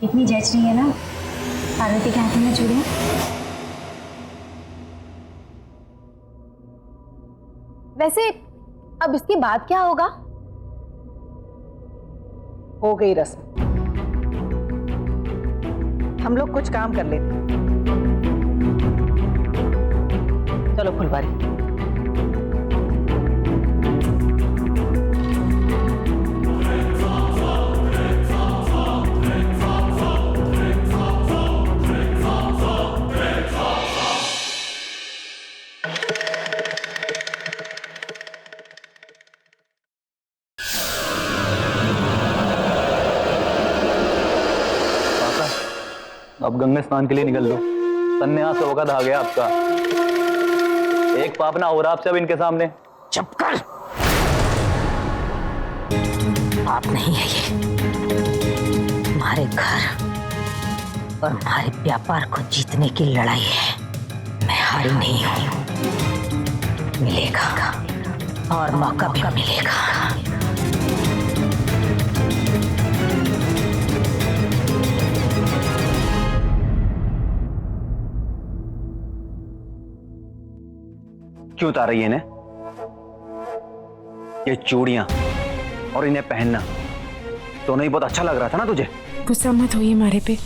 इतनी जच रही है ना पार्वती के हाथ में चूड़ियां। वैसे अब इसके बाद क्या होगा? हो गई रस्म। हम लोग कुछ काम कर लेते। चलो फुलवारी। अब गंगा स्नान के लिए निकल लो। सन्यास का वक्त आ गया आपका। एक पाप ना हो रहा आपसे अब इनके सामने। चुप कर। पाप नहीं है ये, हमारे घर और हमारे व्यापार को जीतने की लड़ाई है। मैं हारी नहीं हूं। मिलेगा और मौका भी मिलेगा। क्यों उतार रही है इन्हें? ये चूड़ियां और इन्हें पहनना दोनों ही बहुत अच्छा लग रहा था ना तुझे? गुस्सा मत होइए हमारे पे,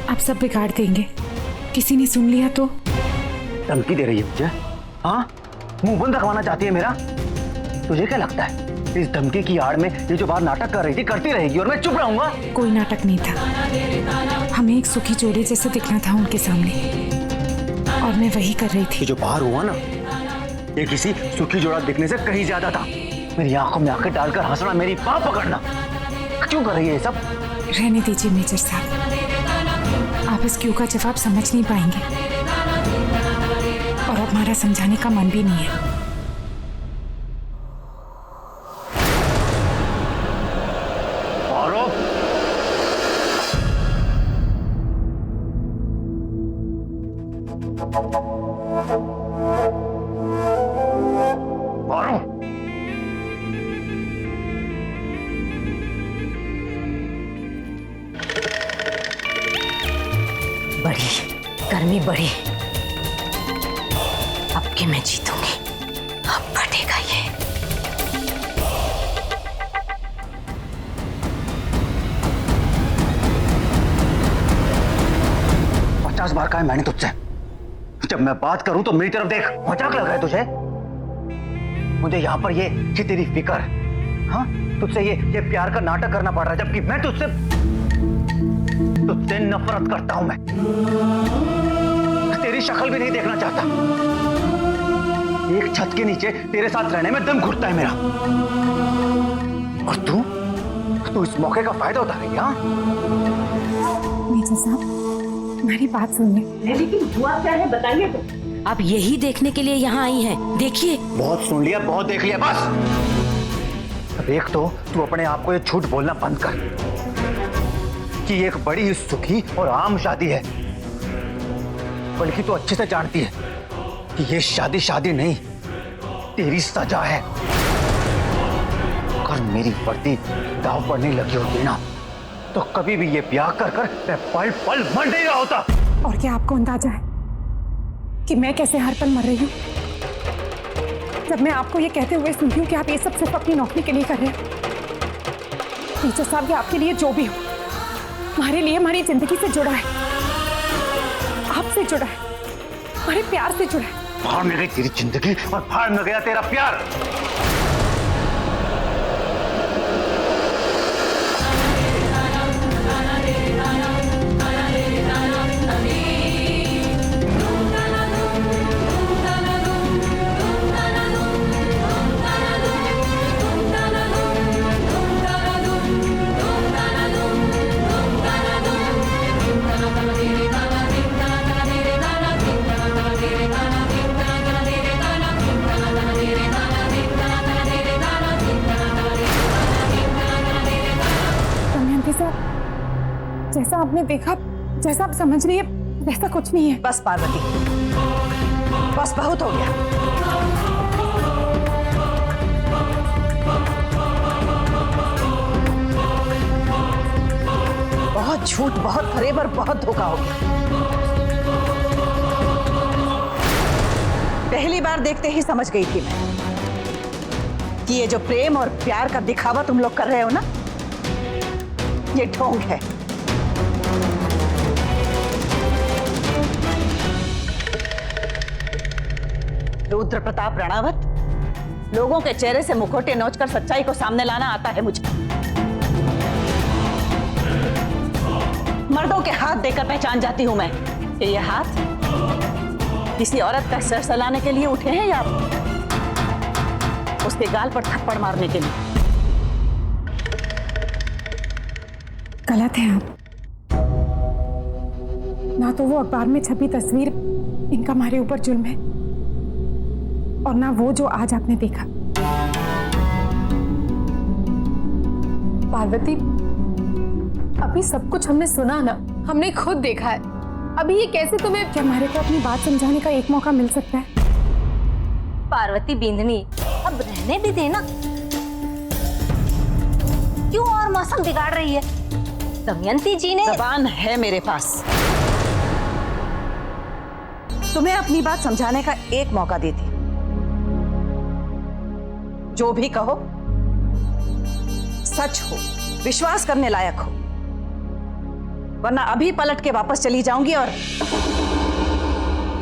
आप सब बिगाड़ देंगे। किसी ने सुन लिया तो? धमकी दे रही है मुझे? हाँ, मुंह बंद रखवाना चाहती है मेरा? तुझे क्या लगता है इस धमकी की आड़ में ये जो बाहर नाटक कर रही थी करती रहेगी और मैं चुप रहूंगा? कोई नाटक नहीं था, हमें एक सुखी जोड़े जैसे दिखना था उनके सामने और मैं वही कर रही थी। ये जो बाहर हुआ ना, ये किसी सुखी जोड़ा दिखने से कहीं ज्यादा था। मेरी आंखों में आंखें डालकर हंसना, मेरी पाँव पकड़ना, क्यों कर रही है ये सब? रहने दीजिए मेजर साहब, आप इस क्यों का जवाब समझ नहीं पाएंगे और अब हमारा समझाने का मन भी नहीं है। बड़ी गर्मी बढ़ी, अब के मैं जीतूंगी, अब फटेगा ये। पचास बार कहा है मैंने तुझसे, जब मैं बात करूं तो मेरी तरफ देख। मजाक लग रहा है तुझे? मुझे यहाँ पर ये तेरी फिक्र, हाँ, तुझसे ये प्यार का नाटक करना पड़ रहा है, जबकि मैं तुझसे नफरत करता हूं। मैं तेरी शक्ल भी नहीं देखना चाहता। एक छत के नीचे तेरे साथ रहने में दम घुटता है मेरा, और तू इस मौके का फायदा उठा रही है। हाँ मेजर साहब, हमारी बात सुन ले। लेकिन हुआ क्या है बताइए तो। आप यही देखने के लिए यहाँ आई हैं, देखिए। बहुत सुन लिया, बहुत देख लिया, बस। अब एक तो तू अपने आप को ये झूठ बोलना बंद कर कि एक बड़ी ही सुखी और आम शादी है, बल्कि तू अच्छे से जानती है कि ये शादी नहीं, तेरी सजा है। अगर मेरी वर्दी दांव पर नहीं लगी होती ना, तो कभी भी ये ब्याह कर मैं पल पल मर नहीं रहा होता। और क्या आपको अंदाजा है कि मैं कैसे हर पल मर रही हूँ, जब मैं आपको ये कहते हुए सुनती हूँ कि आप ये सब सिर्फ अपनी नौकरी के लिए कर रहे हैं? टीचर साहब, ये आपके लिए जो भी हो, हमारे लिए हमारी जिंदगी से जुड़ा है, आपसे जुड़ा है, हमारे प्यार से जुड़ा है। भाड़ में गई तेरी जिंदगी और भाड़ में गया तेरा प्यार। जैसा आपने देखा, जैसा आप समझ रही है, वैसा कुछ नहीं है। बस पार्वती, बस बहुत हो गया। बहुत बहुत झूठ, बहुत फरेब और बहुत धोखा हो गया। पहली बार देखते ही समझ गई थी मैं कि ये जो प्रेम और प्यार का दिखावा तुम लोग कर रहे हो ना, ये ढोंग है। रुद्र प्रताप रणावत, लोगों के चेहरे से मुखौटे नोचकर सच्चाई को सामने लाना आता है मुझे। मर्दों के हाथ देखकर पहचान जाती हूं मैं कि ये हाथ किसी औरत का सर सलाने के लिए उठे हैं या उसके गाल पर थप्पड़ मारने के लिए। गलत है आप। ना तो वो अखबार में छपी तस्वीर इनका हमारे ऊपर जुल्म है, और ना वो जो आज आपने देखा। पार्वती, अभी सब कुछ हमने सुना ना, हमने खुद देखा है। अभी ये कैसे तुम्हें? क्या हमारे को अपनी बात समझाने का एक मौका मिल सकता है? पार्वती बिंदनी, अब रहने भी देना। क्यों और मौसम बिगाड़ रही है? दमयंती जी ने जबान है मेरे पास, तुम्हें अपनी बात समझाने का एक मौका देती। जो भी कहो सच हो, विश्वास करने लायक हो, वरना अभी पलट के वापस चली जाऊंगी और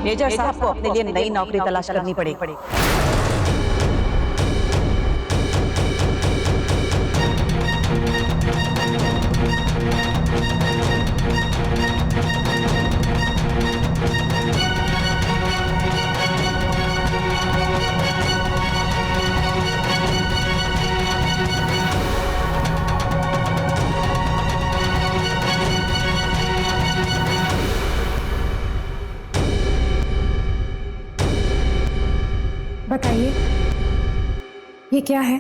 मेजर साहब को अपने लिए नई नौकरी तलाश करनी पड़ेगी। बताइए, ये क्या है?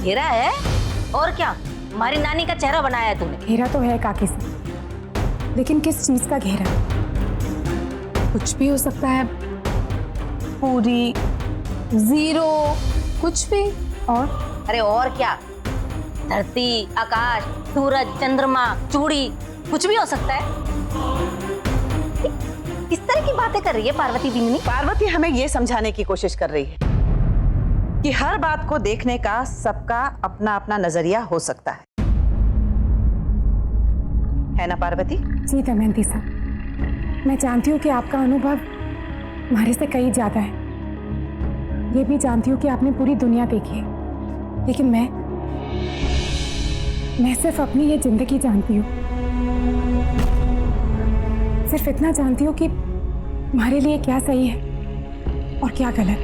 घेरा है और क्या? हमारी नानी का चेहरा बनाया है तूने। घेरा तो है काकी से, लेकिन किस चीज का घेरा? कुछ भी हो सकता है, पूरी, जीरो, कुछ भी। और अरे और क्या? धरती, आकाश, सूरज, चंद्रमा, चूड़ी, कुछ भी हो सकता है। किस तरह की बातें कर रही है पार्वती बिंदनी? पार्वती हमें यह समझाने की कोशिश कर रही है कि हर बात को देखने का सबका अपना अपना नजरिया हो सकता है ना पार्वती? जी दमयंती साहब, मैं जानती हूँ कि आपका अनुभव हमारे से कहीं ज्यादा है। ये भी जानती हूँ कि आपने पूरी दुनिया देखी है, लेकिन मैं सिर्फ अपनी ये जिंदगी जानती हूँ। सिर्फ इतना जानती हूँ कि हमारे लिए क्या सही है और क्या गलत।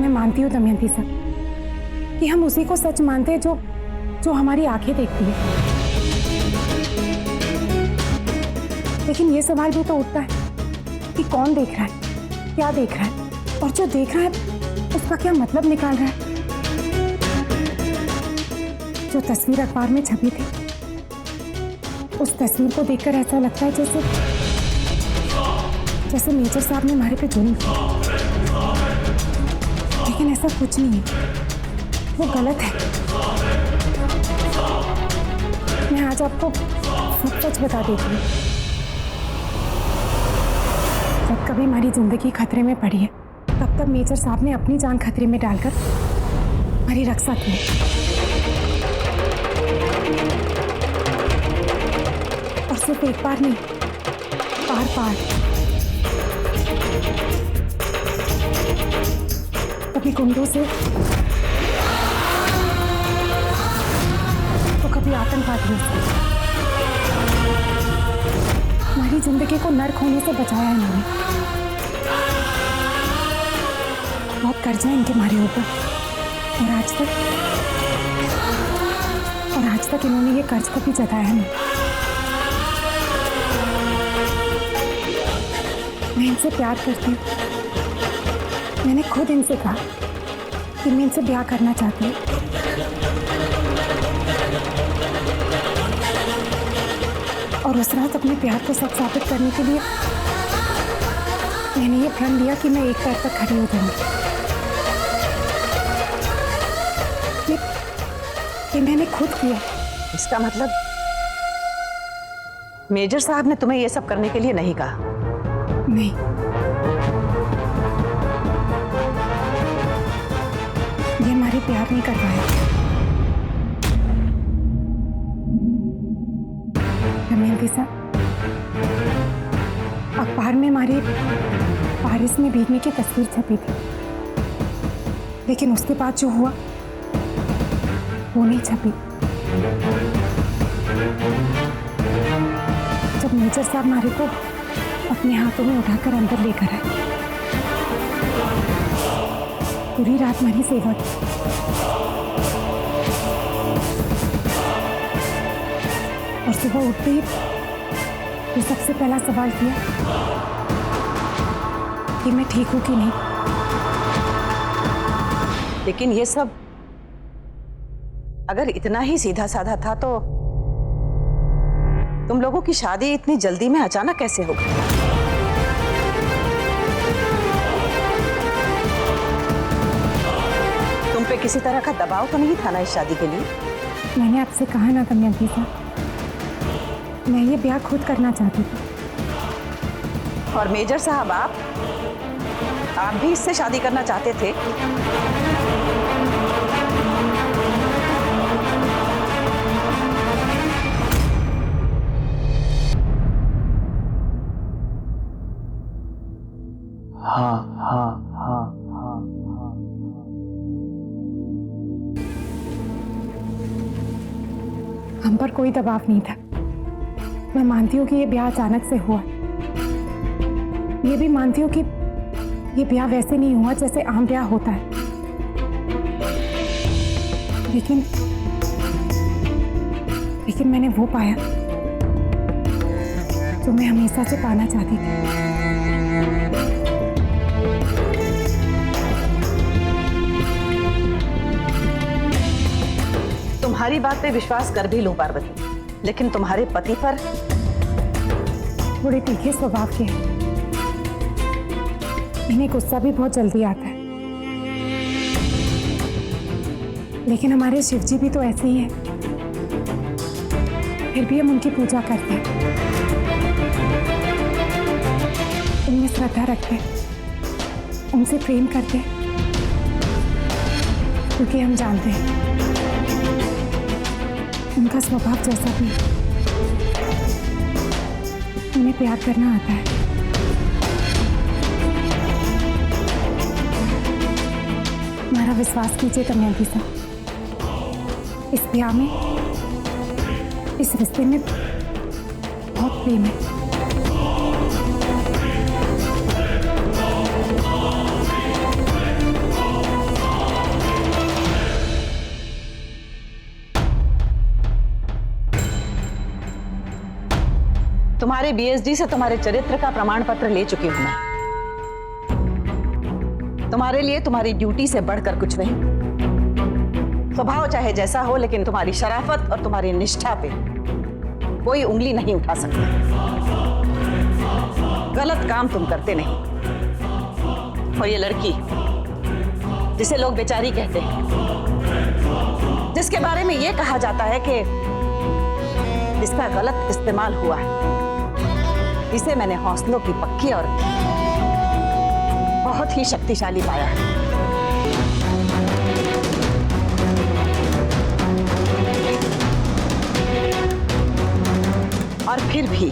मैं मानती हूँ दमयंती साहब कि हम उसी को सच मानते हैं जो हमारी आंखें देखती है, लेकिन ये सवाल भी तो उठता है कि कौन देख रहा है, क्या देख रहा है, और जो देख रहा है उसका क्या मतलब निकाल रहा है। जो तस्वीर अखबार में छपी थी, उस तस्वीर को देखकर ऐसा लगता है जैसे मेजर साहब ने हमारे पे जुल्म किया, लेकिन ऐसा कुछ नहीं है, वो गलत है। मैं आज आपको सब सच बता देती हूँ। जब कभी हमारी जिंदगी खतरे में पड़ी है, तब तक मेजर साहब ने अपनी जान खतरे में डालकर हमारी रक्षा की। और सिर्फ एक बार नहीं, बार बार। कभी गुंडों से तो कभी आतंकवादियों से। हमारी जिंदगी को नर्क होने से बचाया है इन्होंने। बहुत कर्जे हैं इनके हमारे ऊपर, और आज तक इन्होंने ये कर्ज कभी जताया नहीं। मैं इनसे प्यार करती हूँ। मैंने खुद इनसे कहा कि मैं इनसे ब्याह करना चाहती हूँ, और उस रात अपने प्यार को सच साबित करने के लिए मैंने ये प्रण लिया कि मैं एक पैर तक खड़ी हो जाऊंगी। ये मैंने खुद किया। इसका मतलब मेजर साहब ने तुम्हें ये सब करने के लिए नहीं कहा? नहीं, ये हमारे प्यार नहीं करवाया। दमयंती साहब, अखबार में हमारे पारिस में भीगने की तस्वीर छपी थी, लेकिन उसके बाद जो हुआ वो नहीं छपी। जब मेजर साहब हमारे को अपने हाथों में उठाकर अंदर लेकर आए, पूरी रात हमारी सेवा की। और सुबह उठते ही तो सबसे पहला सवाल किया कि मैं ठीक हूं कि नहीं। लेकिन ये सब अगर इतना ही सीधा साधा था तो तुम लोगों की शादी इतनी जल्दी में अचानक कैसे हो गई? तुम पे किसी तरह का दबाव तो नहीं था ना इस शादी के लिए? मैंने आपसे कहा ना दमयंती साहब, मैं ये ब्याह खुद करना चाहती थी। और मेजर साहब आप भी इससे शादी करना चाहते थे? हाँ हाँ हाँ हाँ। हम पर कोई दबाव नहीं था। मैं मानती हूँ कि ये ब्याह अचानक से हुआ। ये भी मानती हूँ कि ये ब्याह वैसे नहीं हुआ जैसे आम ब्याह होता है। लेकिन मैंने वो पाया जो मैं हमेशा से पाना चाहती थी। तुम्हारी बात पे विश्वास कर भी लूं पार्वती, लेकिन तुम्हारे पति पर थोड़े तीखे स्वभाव के हैं। इन्हें गुस्सा भी बहुत जल्दी आता है। लेकिन हमारे शिव जी भी तो ऐसे ही हैं। फिर भी हम उनकी पूजा करते हैं, उनमें श्रद्धा रखते हैं, उनसे प्रेम करते हैं, क्योंकि हम जानते हैं उनका स्वभाव जैसा भी है, उन्हें प्यार करना आता है। हमारा विश्वास कीजिए दमयंती साहब, इस ब्याह में, इस रिश्ते में बहुत प्रेम है। तुम्हारे बीएसडी से तुम्हारे चरित्र का प्रमाण पत्र ले चुकी हूं मैं। तुम्हारे लिए तुम्हारी ड्यूटी से बढ़कर कुछ नहीं। स्वभाव चाहे जैसा हो, लेकिन तुम्हारी शराफत और तुम्हारी निष्ठा पे कोई उंगली नहीं उठा सकता। गलत काम तुम करते नहीं। और ये लड़की जिसे लोग बेचारी कहते हैं, जिसके बारे में ये कहा जाता है कि इसका गलत इस्तेमाल हुआ है, इसे मैंने हौसलों की पक्की और बहुत ही शक्तिशाली पाया है। और फिर भी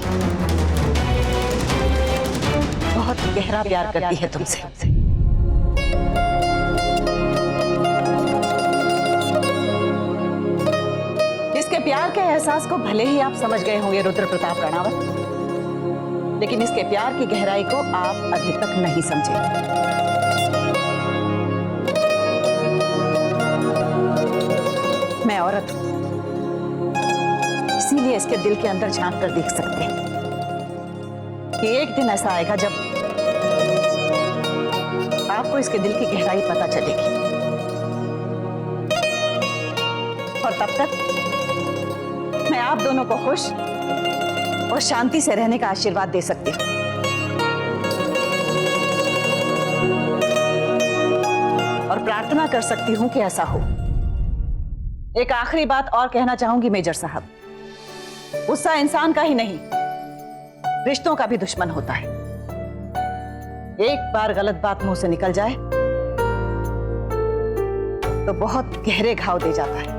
बहुत गहरा प्यार करती है तुमसे। इसके प्यार के एहसास को भले ही आप समझ गए होंगे रुद्र प्रताप राणावत, लेकिन इसके प्यार की गहराई को आप अभी तक नहीं समझे। मैं औरत हूं, इसीलिए इसके दिल के अंदर झांक कर देख सकते हैं कि एक दिन ऐसा आएगा जब आपको इसके दिल की गहराई पता चलेगी। और तब तक मैं आप दोनों को खुश और शांति से रहने का आशीर्वाद दे सकती हूँ। और प्रार्थना कर सकती हूँ कि ऐसा हो। एक आखिरी बात और कहना चाहूंगी मेजर साहब, गुस्सा इंसान का ही नहीं, रिश्तों का भी दुश्मन होता है। एक बार गलत बात मुंह से निकल जाए तो बहुत गहरे घाव दे जाता है।